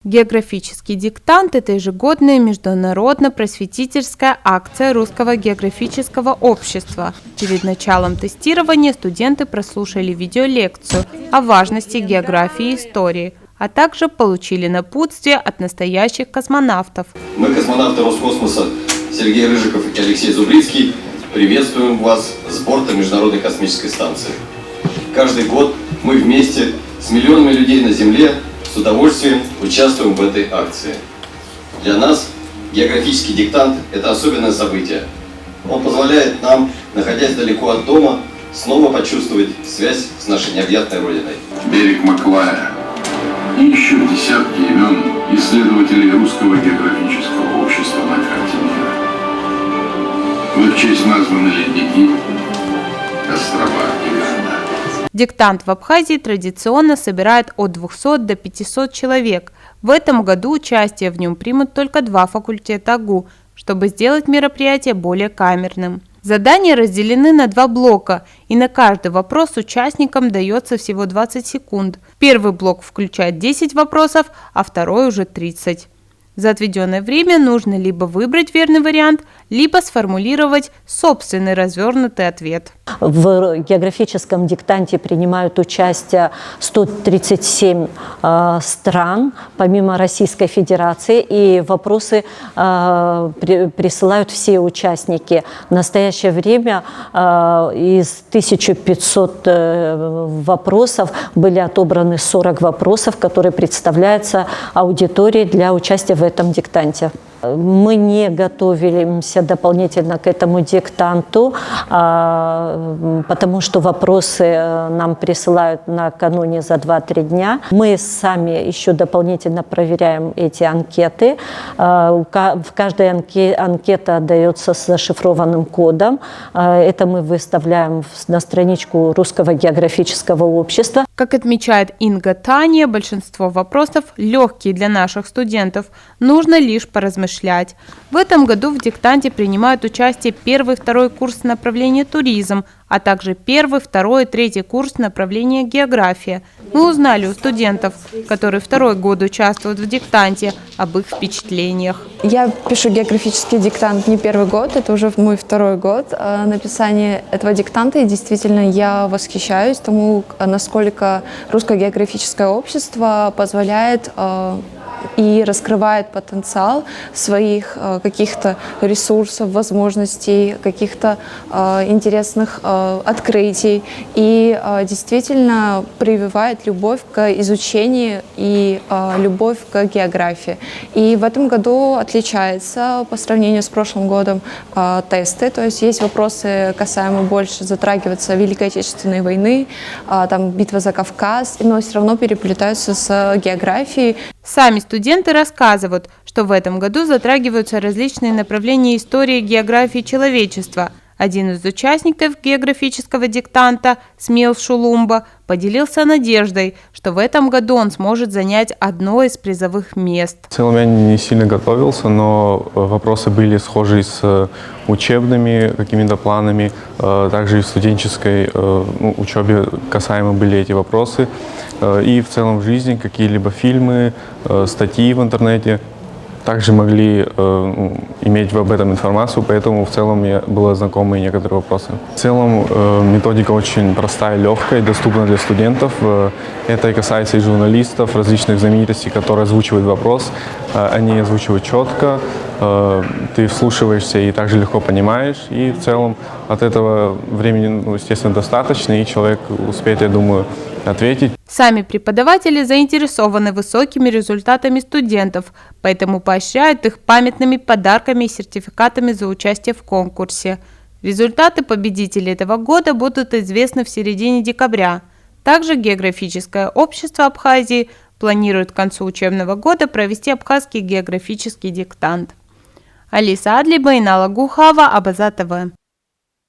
Географический диктант – это ежегодная международно-просветительская акция Русского географического общества. Перед началом тестирования студенты прослушали видеолекцию о важности географии и истории, а также получили напутствие от настоящих космонавтов. Мы, космонавты Роскосмоса Сергей Рыжиков и Алексей Зубрицкий, приветствуем вас с борта Международной космической станции. Каждый год мы вместе с миллионами людей на Земле с удовольствием участвуем в этой акции. Для нас географический диктант – это особенное событие. Он позволяет нам, находясь далеко от дома, снова почувствовать связь с нашей необъятной Родиной. Берег Маклая и еще десятки имен исследователей Русского географического общества на карте мира. В их честь названы ледники, острова и города. Диктант в Абхазии традиционно собирает от 200 до 500 человек. В этом году участие в нем примут только 2 факультета АГУ, чтобы сделать мероприятие более камерным. Задания разделены на 2 блока, и на каждый вопрос участникам дается всего 20 секунд. Первый блок включает 10 вопросов, а второй уже 30. За отведенное время нужно либо выбрать верный вариант, либо сформулировать собственный развернутый ответ. В географическом диктанте принимают участие 137 стран, помимо Российской Федерации, и вопросы присылают все участники. В настоящее время из 1500 вопросов были отобраны 40 вопросов, которые представляются аудитории для участия в этом диктанте. Мы не готовимся дополнительно к этому диктанту, потому что вопросы нам присылают накануне за 2-3 дня. Мы сами еще дополнительно проверяем эти анкеты. Каждая анкета дается с зашифрованным кодом. Это мы выставляем на страничку Русского географического общества. Как отмечает Инга Таня, большинство вопросов легкие для наших студентов. Нужно лишь поразмышлять. В этом году в диктанте принимают участие 1-й и 2-й курс направления туризм, а также 1-й, 2-й и 3-й курс направления география. Мы узнали у студентов, которые 2-й год участвуют в диктанте, об их впечатлениях. Я пишу географический диктант не 1-й год, это уже мой 2-й год написания этого диктанта, и действительно я восхищаюсь тому, насколько Русское географическое общество позволяет и раскрывает потенциал своих каких-то ресурсов, возможностей, каких-то интересных открытий и действительно прививает любовь к изучению и любовь к географии. И в этом году отличается по сравнению с прошлым годом тесты, то есть вопросы, касаемо больше затрагиваться Великой Отечественной войны, там битва за Кавказ, но все равно переплетаются с географией. Сами студенты рассказывают, что в этом году затрагиваются различные направления истории и географии человечества. Один из участников географического диктанта, Смел Шулумба, поделился надеждой, что в этом году он сможет занять одно из призовых мест. В целом я не сильно готовился, но вопросы были схожи с учебными какими-то планами, также и в студенческой учебе касаемо были эти вопросы. И в целом в жизни какие-либо фильмы, статьи в интернете также могли иметь об этом информацию, поэтому в целом мне было знакомы некоторые вопросы. В целом методика очень простая, легкая, доступна для студентов. Это и касается и журналистов, различных знаменитостей, которые озвучивают вопрос. Они озвучивают четко, ты вслушиваешься и также легко понимаешь. И в целом от этого времени, естественно, достаточно, и человек успеет, я думаю, ответить. Сами преподаватели заинтересованы высокими результатами студентов, поэтому поощряют их памятными подарками и сертификатами за участие в конкурсе. Результаты победителей этого года будут известны в середине декабря. Также географическое общество Абхазии планирует к концу учебного года провести абхазский географический диктант. Алиса Адлиба, Инала Гухава, Абаза ТВ.